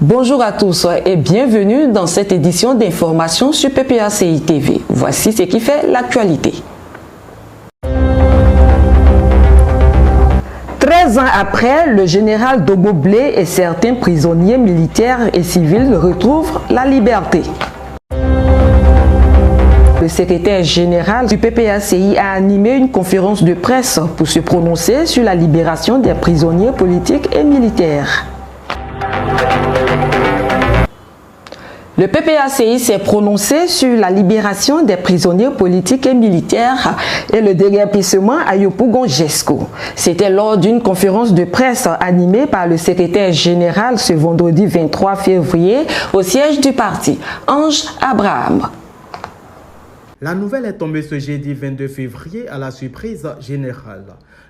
Bonjour à tous et bienvenue dans cette édition d'information sur PPACI TV. Voici ce qui fait l'actualité. 13 ans après, le général Dogo Blé et certains prisonniers militaires et civils retrouvent la liberté. Le secrétaire général du PPACI a animé une conférence de presse pour se prononcer sur la libération des prisonniers politiques et militaires. Le PPACI s'est prononcé sur la libération des prisonniers politiques et militaires et le déguerpissement à Yopougon-Jesco. C'était lors d'une conférence de presse animée par le secrétaire général ce vendredi 23 février au siège du parti, Ange Abraham. La nouvelle est tombée ce jeudi 22 février à la surprise générale.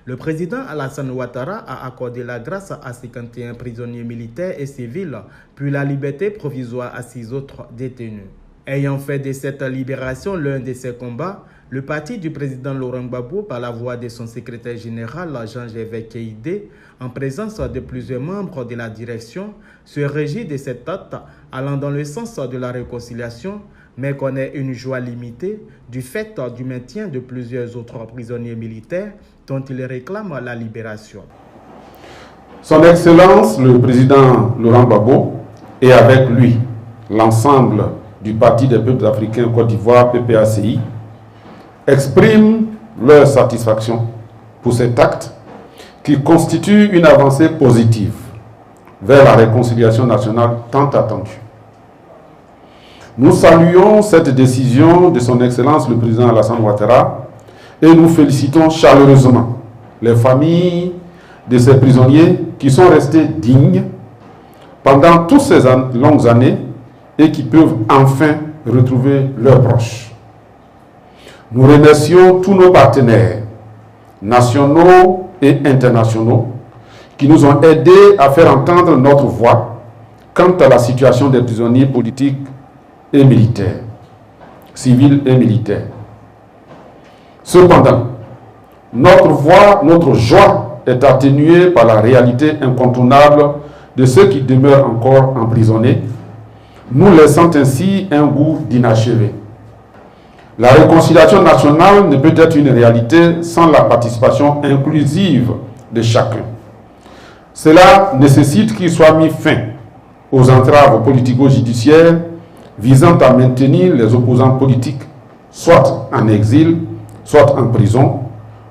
Le président Alassane Ouattara a accordé la grâce à 51 prisonniers militaires et civils, puis la liberté provisoire à 6 autres détenus. Ayant fait de cette libération l'un de ses combats, le parti du président Laurent Gbagbo, par la voix de son secrétaire général Jean-Gervais Keïdé, en présence de plusieurs membres de la direction, se réjouit de cette acte allant dans le sens de la réconciliation, mais connaît une joie limitée du fait du maintien de plusieurs autres prisonniers militaires dont il réclame la libération. Son Excellence, le président Laurent Gbagbo, et avec lui l'ensemble du Parti des peuples africains Côte d'Ivoire, PPACI, expriment leur satisfaction pour cet acte qui constitue une avancée positive vers la réconciliation nationale tant attendue. Nous saluons cette décision de son Excellence le président Alassane Ouattara et nous félicitons chaleureusement les familles de ces prisonniers qui sont restés dignes pendant toutes ces longues années et qui peuvent enfin retrouver leurs proches. Nous remercions tous nos partenaires nationaux et internationaux qui nous ont aidés à faire entendre notre voix quant à la situation des prisonniers politiques et militaires, civils et militaires. Cependant, notre voix, notre joie est atténuée par la réalité incontournable de ceux qui demeurent encore emprisonnés, nous laissant ainsi un goût d'inachevé. La réconciliation nationale ne peut être une réalité sans la participation inclusive de chacun. Cela nécessite qu'il soit mis fin aux entraves politico-judiciaires visant à maintenir les opposants politiques, soit en exil, soit en prison,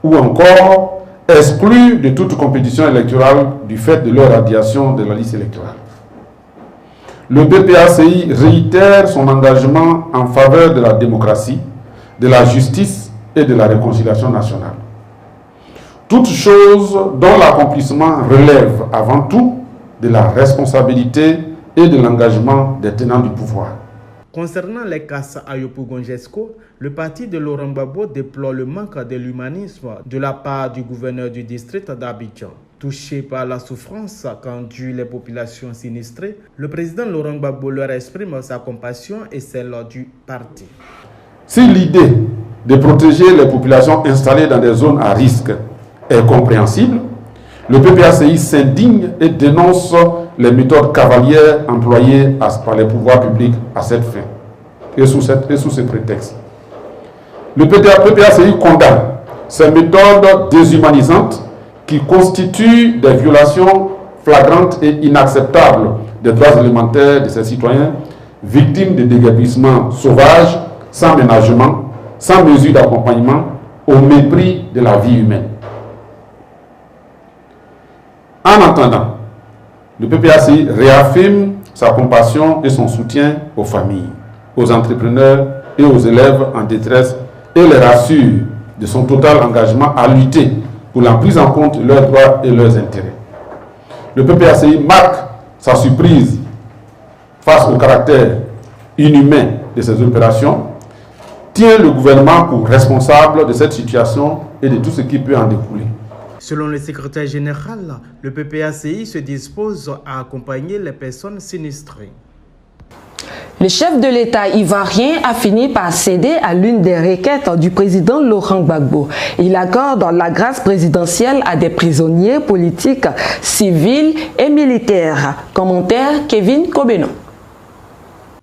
ou encore exclus de toute compétition électorale du fait de leur radiation de la liste électorale. Le PPACI réitère son engagement en faveur de la démocratie, de la justice et de la réconciliation nationale. Toutes choses dont l'accomplissement relève avant tout de la responsabilité et de l'engagement des tenants du pouvoir. Concernant les casses à Yopougon-Jesco, le parti de Laurent Gbagbo déplore le manque de l'humanisme de la part du gouverneur du district d'Abidjan. Touché par la souffrance qu'endurent les populations sinistrées, le président Laurent Gbagbo leur exprime sa compassion et celle du parti. Si l'idée de protéger les populations installées dans des zones à risque est compréhensible, le PPACI s'indigne et dénonce les méthodes cavalières employées par les pouvoirs publics à cette fin et sous ce prétexte. Le PPACI condamne ces méthodes déshumanisantes qui constituent des violations flagrantes et inacceptables des droits élémentaires de ses citoyens, victimes de déguerpissements sauvages, sans ménagement, sans mesure d'accompagnement, au mépris de la vie humaine. En attendant, le PPACI réaffirme sa compassion et son soutien aux familles, aux entrepreneurs et aux élèves en détresse et les rassure de son total engagement à lutter pour la prise en compte de leurs droits et leurs intérêts. Le PPACI marque sa surprise face au caractère inhumain de ces opérations, tient le gouvernement pour responsable de cette situation et de tout ce qui peut en découler. Selon le secrétaire général, le PPACI se dispose à accompagner les personnes sinistrées. Le chef de l'État ivoirien a fini par céder à l'une des requêtes du président Laurent Gbagbo. Il accorde la grâce présidentielle à des prisonniers politiques, civils et militaires. Commentaire Kevin Kobeno.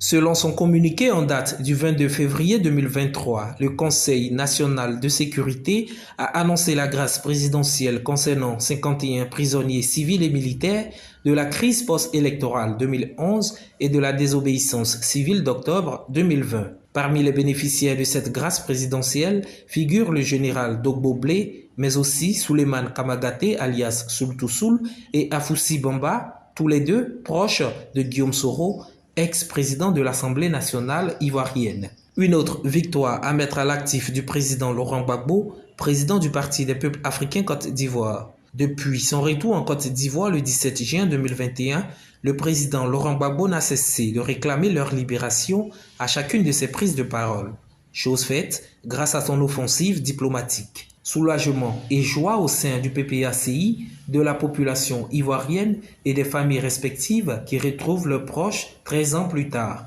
Selon son communiqué en date du 22 février 2023, le Conseil national de sécurité a annoncé la grâce présidentielle concernant 51 prisonniers civils et militaires de la crise post-électorale 2011 et de la désobéissance civile d'octobre 2020. Parmi les bénéficiaires de cette grâce présidentielle figure le général Dogbo Blé, mais aussi Souleymane Kamagaté alias Sultu Soul et Afoussi Bamba, tous les deux proches de Guillaume Soro, ex-président de l'Assemblée nationale ivoirienne. Une autre victoire à mettre à l'actif du président Laurent Gbagbo, président du Parti des peuples africains Côte d'Ivoire. Depuis son retour en Côte d'Ivoire le 17 juin 2021, le président Laurent Gbagbo n'a cessé de réclamer leur libération à chacune de ses prises de parole. Chose faite grâce à son offensive diplomatique. Soulagement et joie au sein du PPACI, de la population ivoirienne et des familles respectives qui retrouvent leurs proches 13 ans plus tard.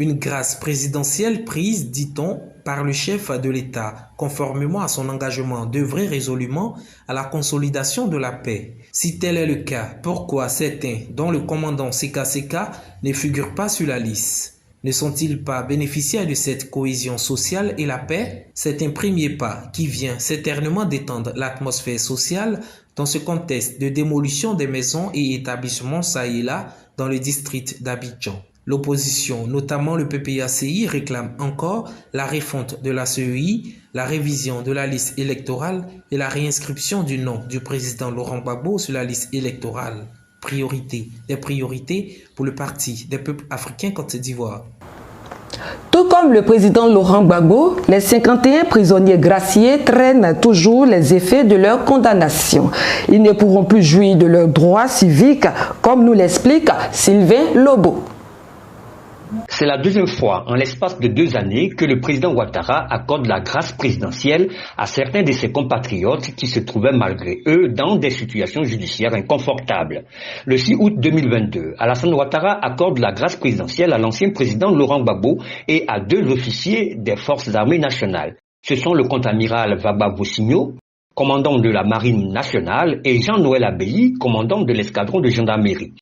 Une grâce présidentielle prise, dit-on, par le chef de l'État, conformément à son engagement d'œuvrer résolument à la consolidation de la paix. Si tel est le cas, pourquoi certains, dont le commandant Seka Seka, ne figurent pas sur la liste? Ne sont-ils pas bénéficiaires de cette cohésion sociale et la paix? C'est un premier pas qui vient certainement détendre l'atmosphère sociale dans ce contexte de démolition des maisons et établissements ça et là dans le district d'Abidjan. L'opposition, notamment le PPACI, réclame encore la refonte de la CEI, la révision de la liste électorale et la réinscription du nom du président Laurent Gbagbo sur la liste électorale. Priorité des priorités pour le Parti des peuples africains Côte d'Ivoire. Tout comme le président Laurent Gbagbo, les 51 prisonniers graciés traînent toujours les effets de leur condamnation. Ils ne pourront plus jouir de leurs droits civiques, comme nous l'explique Sylvain Lobo. C'est la deuxième fois en l'espace de 2 années que le président Ouattara accorde la grâce présidentielle à certains de ses compatriotes qui se trouvaient malgré eux dans des situations judiciaires inconfortables. Le 6 août 2022, Alassane Ouattara accorde la grâce présidentielle à l'ancien président Laurent Gbagbo et à 2 officiers des forces armées nationales. Ce sont le contre-amiral Vaba Vossigno, commandant de la marine nationale, et Jean-Noël Abbaye, commandant de l'escadron de gendarmerie.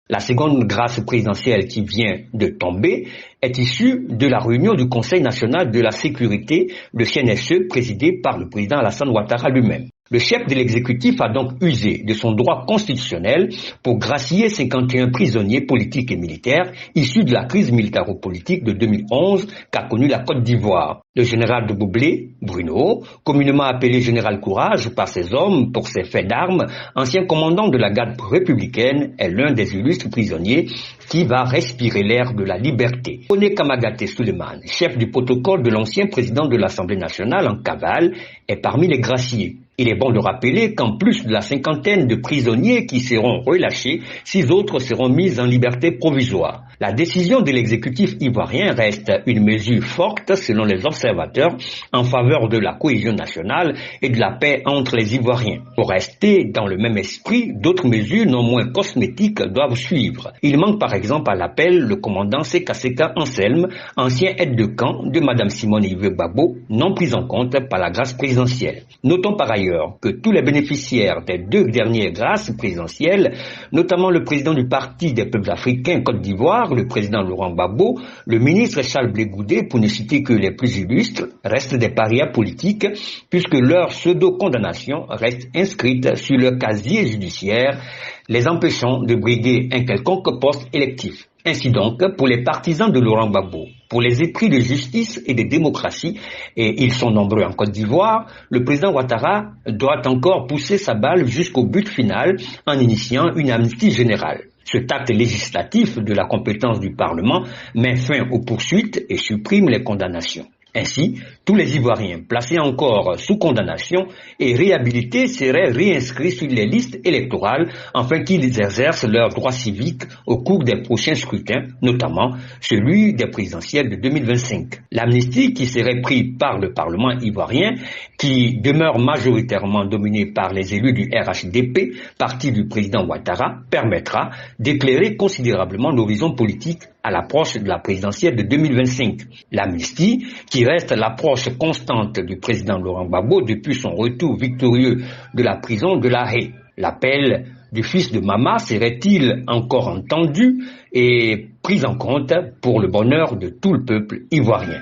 La seconde grâce présidentielle qui vient de tomber est issue de la réunion du Conseil national de la sécurité, le CNSE, présidé par le président Alassane Ouattara lui-même. Le chef de l'exécutif a donc usé de son droit constitutionnel pour gracier 51 prisonniers politiques et militaires issus de la crise militaro-politique de 2011 qu'a connue la Côte d'Ivoire. Le général de Boublé, Bruno, communément appelé général Courage par ses hommes pour ses faits d'armes, ancien commandant de la garde républicaine, est l'un des illustres prisonniers qui va respirer l'air de la liberté. Oné Kamagaté Souleymane, chef du protocole de l'ancien président de l'Assemblée nationale en cavale, est parmi les graciés. Il est bon de rappeler qu'en plus de la 50aine de prisonniers qui seront relâchés, 6 autres seront mis en liberté provisoire. La décision de l'exécutif ivoirien reste une mesure forte, selon les observateurs, en faveur de la cohésion nationale et de la paix entre les Ivoiriens. Pour rester dans le même esprit, d'autres mesures non moins cosmétiques doivent suivre. Il manque par exemple à l'appel le commandant Seka Seka Anselme, ancien aide de camp de Mme Simone Gbagbo, non pris en compte par la grâce présidentielle. Notons par ailleurs que tous les bénéficiaires des 2 dernières grâces présidentielles, notamment le président du Parti des peuples africains Côte d'Ivoire, le président Laurent Gbagbo, le ministre Charles Blé Goudé, pour ne citer que les plus illustres, restent des parias politiques puisque leur pseudo-condamnation reste inscrite sur le casier judiciaire, les empêchant de briguer un quelconque poste électif. Ainsi donc, pour les partisans de Laurent Gbagbo, pour les épris de justice et de démocratie, et ils sont nombreux en Côte d'Ivoire, le président Ouattara doit encore pousser sa balle jusqu'au but final en initiant une amnistie générale. Cet acte législatif de la compétence du Parlement met fin aux poursuites et supprime les condamnations. Ainsi, tous les Ivoiriens placés encore sous condamnation et réhabilités seraient réinscrits sur les listes électorales afin qu'ils exercent leurs droits civiques au cours des prochains scrutins, notamment celui des présidentielles de 2025. L'amnistie qui serait prise par le Parlement ivoirien, qui demeure majoritairement dominé par les élus du RHDP, parti du président Ouattara, permettra d'éclairer considérablement l'horizon politique à l'approche de la présidentielle de 2025. L'amnistie, qui reste l'approche constante du président Laurent Gbagbo depuis son retour victorieux de la prison de La Haye. L'appel du fils de Mama serait-il encore entendu et pris en compte pour le bonheur de tout le peuple ivoirien?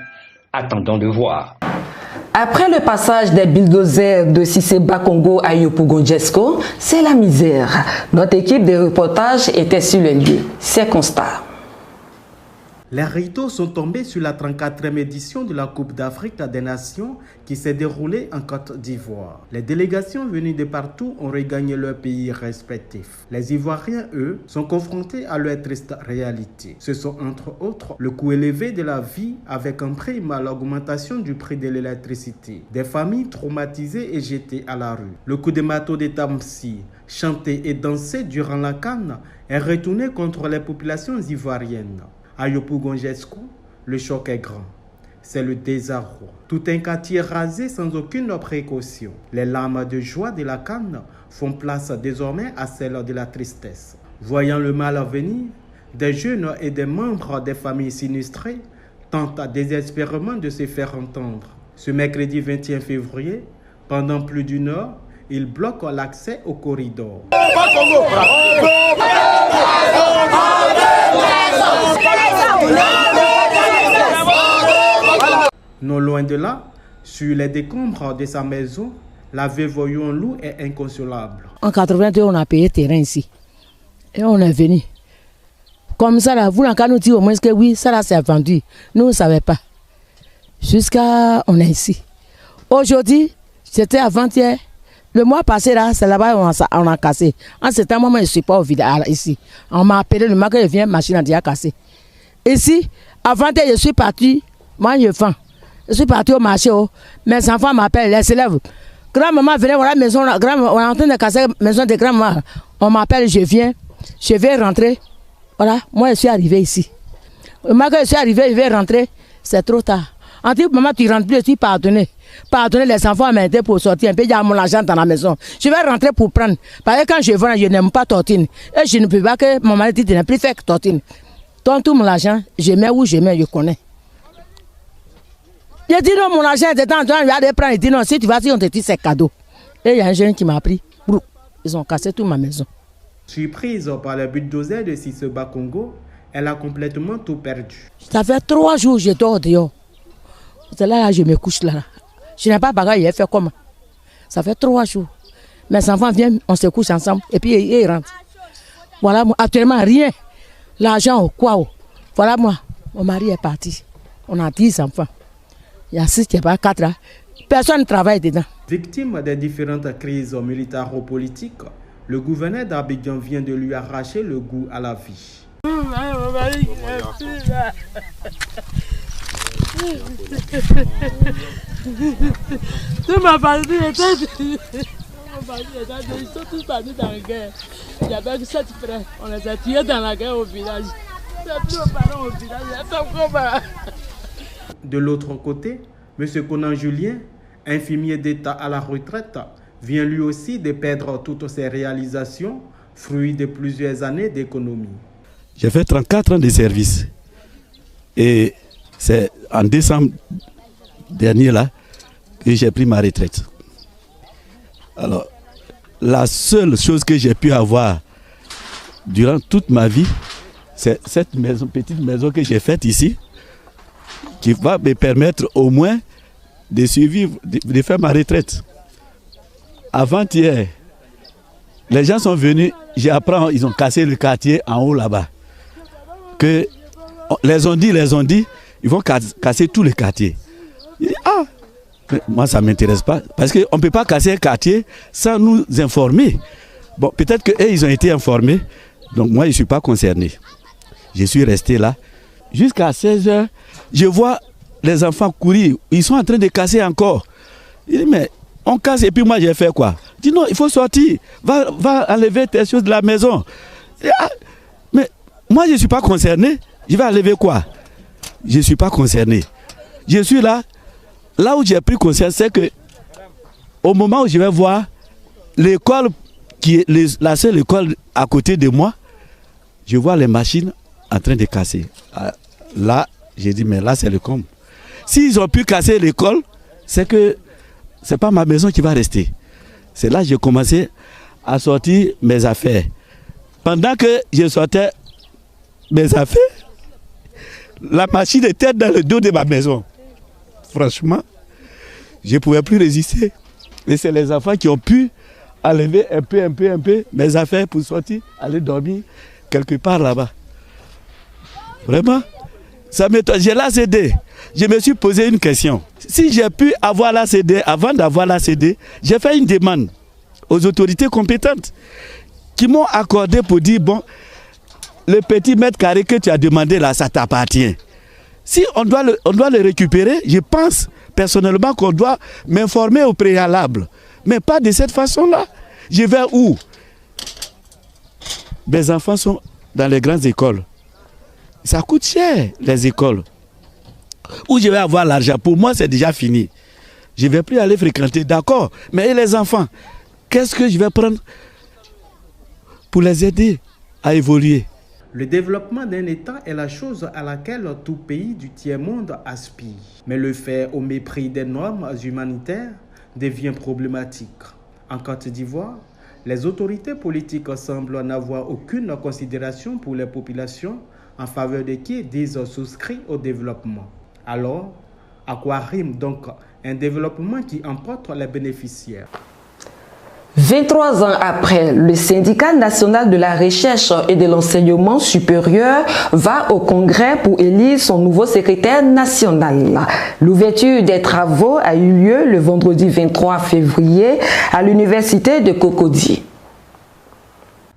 Attendons de voir. Après le passage des bulldozers de Cissé Bakongo à Yopougon Jesco, c'est la misère. Notre équipe de reportage était sur les lieux. Ces constats. Les rideaux sont tombés sur la 34e édition de la Coupe d'Afrique des Nations qui s'est déroulée en Côte d'Ivoire. Les délégations venues de partout ont regagné leur pays respectif. Les Ivoiriens, eux, sont confrontés à leur triste réalité. Ce sont entre autres le coût élevé de la vie avec un prime à l'augmentation du prix de l'électricité, des familles traumatisées et jetées à la rue. Le coup de marteau de Tamsi, chanté et dansé durant la Cannes, est retourné contre les populations ivoiriennes. À Yopougon Jesco, le choc est grand. C'est le désarroi. Tout un quartier rasé sans aucune précaution. Les larmes de joie de la Cannes font place désormais à celles de la tristesse. Voyant le mal à venir, des jeunes et des membres des familles sinistrées tentent désespérément de se faire entendre. Ce mercredi 21 février, pendant plus d'une heure, ils bloquent l'accès au corridor. Non loin de là, sur les décombres de sa maison, la veuve Yonlou est inconsolable. En 82, on a payé terrain ici. Et on est venu. Comme ça, là, vous l'avez nous dit au moins que oui, ça là c'est vendu. Nous ne savions pas. Jusqu'à on est ici. Aujourd'hui, c'était avant-hier. Le mois passé, là, c'est là-bas on a cassé. En ce temps, moi, je ne suis pas au village ici. On m'a appelé le matin, je viens, machine a déjà cassé. Ici, avant-hier, je suis parti, moi, je vends. Je suis parti au marché, mes enfants m'appellent, les élèves. Grand-maman venait voir la maison, on est en train de casser la maison de grand-maman. On m'appelle, je vais rentrer. Voilà, moi, je suis arrivé ici. Le matin, je suis arrivé, je vais rentrer, c'est trop tard. On dit, maman, tu rentres plus, je suis pardonné. Pardonner les enfants m'aider pour sortir un peu, il y a mon argent dans la maison. Je vais rentrer pour prendre. Parce que quand je vends, je n'aime pas tortine. Et je ne peux pas que mon mari dit de ne plus faire que tortine. Donne tout mon argent, je mets où je mets, je connais. Je dis non, mon argent est dedans, je vais aller prendre. Il dit non, si tu vas, si on te dit c'est cadeau. Et il y a un jeune qui m'a pris. Ils ont cassé toute ma maison. Surprise par le bulldozer de Cissé Bakongo, elle a complètement tout perdu. Ça fait 3 jours que je dors dehors. C'est là, je me couche là. Je n'ai pas bagage, il a fait comment? Ça fait 3 jours. Mes enfants viennent, on se couche ensemble et puis ils rentrent. Voilà, actuellement rien. L'argent, quoi? Voilà, moi, mon mari est parti. On a 10 enfants. Il y a 6, il n'y a pas 4 là. Personne ne travaille dedans. Victime des différentes crises militaro-politiques, le gouverneur d'Abidjan vient de lui arracher le goût à la vie. Tout ma famille était ils sont tous partis dans la guerre. Il y avait 7 frères. On les a tués dans la guerre au village. C'est plus aux parents au village. De l'autre côté, M. Conan Julien, infirmier d'État à la retraite, vient lui aussi de perdre toutes ses réalisations, fruit de plusieurs années d'économie. J'ai fait 34 ans de service. Et c'est en décembre dernier là que j'ai pris ma retraite. Alors, la seule chose que j'ai pu avoir durant toute ma vie, c'est cette maison, petite maison que j'ai faite ici, qui va me permettre au moins de survivre, de faire ma retraite. Avant-hier, les gens sont venus, j'apprends, ils ont cassé le quartier en haut là-bas. Que les ont dit, ils vont casser tout le quartier. Ah, moi ça ne m'intéresse pas, parce qu'on ne peut pas casser un quartier sans nous informer. Bon, peut-être qu'eux, ils ont été informés, donc moi je ne suis pas concerné. Je suis resté là. Jusqu'à 16 h, je vois les enfants courir, ils sont en train de casser encore. Il dit, mais on casse et puis moi j'ai fait quoi? Il dit non, il faut sortir, va enlever tes choses de la maison. Dit, ah, mais moi je ne suis pas concerné, je vais enlever quoi? Je ne suis pas concerné. Je suis là où j'ai pris conscience, c'est que au moment où je vais voir l'école, qui est la seule école à côté de moi, je vois les machines en train de casser. Là, j'ai dit, mais là c'est le comble. S'ils ont pu casser l'école, c'est que ce n'est pas ma maison qui va rester. C'est là que j'ai commencé à sortir mes affaires. Pendant que je sortais mes affaires, la machine était dans le dos de ma maison. Franchement, je ne pouvais plus résister. Et c'est les enfants qui ont pu enlever un peu mes affaires pour sortir, aller dormir quelque part là-bas. Vraiment, ça m'étonne. J'ai la CD. Je me suis posé une question. Si j'ai pu avoir la CD, avant d'avoir la CD, j'ai fait une demande aux autorités compétentes qui m'ont accordé pour dire, bon, le petit mètre carré que tu as demandé là, ça t'appartient. Si on doit le récupérer, je pense personnellement qu'on doit m'informer au préalable. Mais pas de cette façon-là. Je vais où? Mes enfants sont dans les grandes écoles. Ça coûte cher, les écoles. Où je vais avoir l'argent? Pour moi, c'est déjà fini. Je ne vais plus aller fréquenter, d'accord. Mais les enfants, qu'est-ce que je vais prendre pour les aider à évoluer? Le développement d'un État est la chose à laquelle tout pays du tiers-monde aspire. Mais le faire au mépris des normes humanitaires devient problématique. En Côte d'Ivoire, les autorités politiques semblent n'avoir aucune considération pour les populations en faveur de qui disent souscrits au développement. Alors, à quoi rime donc un développement qui emporte les bénéficiaires? 23 ans après, le syndicat national de la recherche et de l'enseignement supérieur va au Congrès pour élire son nouveau secrétaire national. L'ouverture des travaux a eu lieu le vendredi 23 février à l'université de Cocody.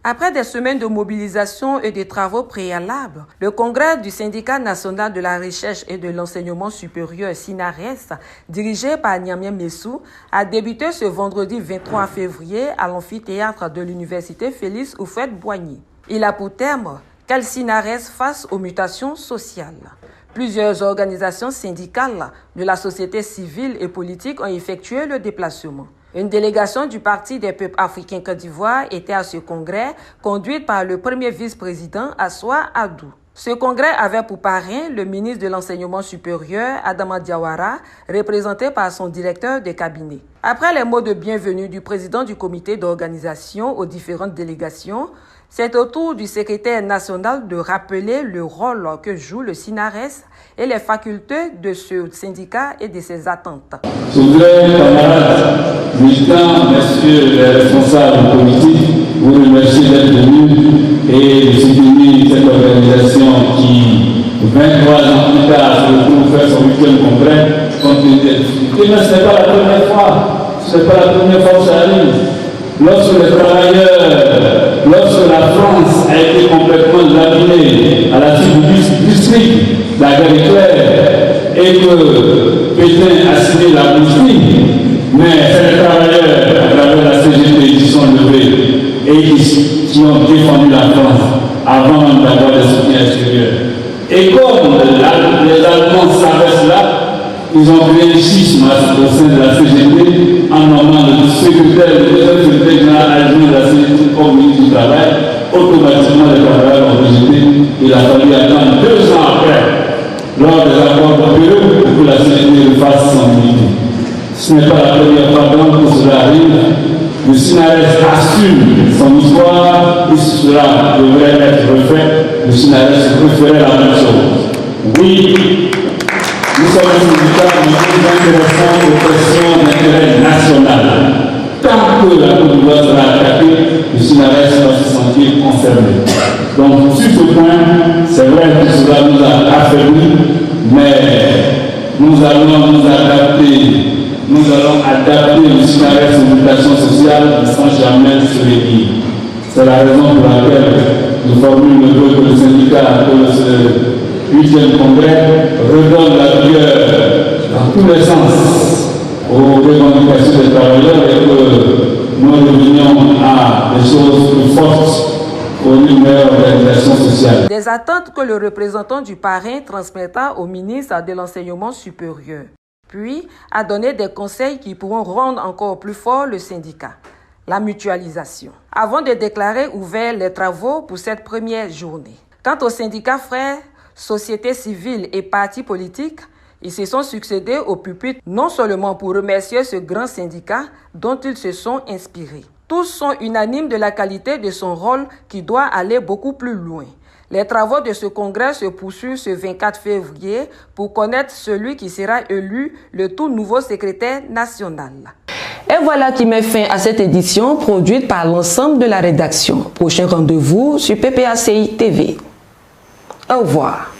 Après des semaines de mobilisation et de travaux préalables, le congrès du syndicat national de la recherche et de l'enseignement supérieur SINARES, dirigé par Niamien Messou, a débuté ce vendredi 23 février à l'amphithéâtre de l'université Félix Houphouët-Boigny. Il a pour thème « Quel SINARES face aux mutations sociales ». Plusieurs organisations syndicales de la société civile et politique ont effectué le déplacement. Une délégation du Parti des peuples africains Côte d'Ivoire était à ce congrès, conduite par le premier vice-président Assoua Adou. Ce congrès avait pour parrain le ministre de l'Enseignement supérieur, Adama Diawara, représenté par son directeur de cabinet. Après les mots de bienvenue du président du comité d'organisation aux différentes délégations, c'est au tour du secrétaire national de rappeler le rôle que joue le SINARES et les facultés de ce syndicat et de ses attentes. Souverains, camarades, militants, messieurs les responsables politiques, vous remercie d'être venus et de soutenir cette organisation qui, 23 ans plus tard, se retrouve faire son 8e congrès compte tenu des difficultés. Mais ce n'est pas la première fois. Ce n'est pas la première fois que ça arrive. Lorsque les travailleurs, lorsque la France a été complètement laminée à la suite du district, la guerre éclair, et que Pétain a signé la Boucherie, mais ces travailleurs, à travers la CGT, qui sont levés et qui ont défendu la France avant d'avoir des soutiens extérieurs. Et comme les Allemands savaient cela, ils ont créé un schisme au sein de la CGT en nommant le secrétaire général adjoint de la CGT comme ministre du Travail. Automatiquement, les travailleurs ont rejeté. Il a fallu attendre 2 ans après, lors des accords de Pérou, pour que la CGT fasse son unité. Ce n'est pas la première fois donc que cela arrive. Le SINARES assume son histoire et cela devrait être refait. Le SINARES préférait la même chose. Oui, nous sommes un syndicat qui nous intéressons aux questions d'intérêt national. Tant que la Côte d'Ivoire sera attaquée, le SINARES va se sentir concerné. Donc, sur ce point, c'est vrai que cela nous a affaiblis, mais nous allons nous adapter. Nous allons adapter le SINARES aux mutations sociales sans jamais se réduire. C'est la raison pour laquelle nous formulons le vœu que le syndicat, que ce 8e congrès redonne la vigueur tous les sens aux revendications des travailleurs et que nous revenions à des choses plus fortes pour une meilleure organisation sociale. Des attentes que le représentant du parrain transmettra au ministre de l'Enseignement supérieur, puis a donné des conseils qui pourront rendre encore plus fort le syndicat. La mutualisation. Avant de déclarer ouverts les travaux pour cette première journée. Quant aux syndicats frères, sociétés civiles et partis politiques, ils se sont succédés au pupitre non seulement pour remercier ce grand syndicat dont ils se sont inspirés. Tous sont unanimes de la qualité de son rôle qui doit aller beaucoup plus loin. Les travaux de ce congrès se poursuivent ce 24 février pour connaître celui qui sera élu le tout nouveau secrétaire national. Et voilà qui met fin à cette édition produite par l'ensemble de la rédaction. Prochain rendez-vous sur PPACI TV. Au revoir.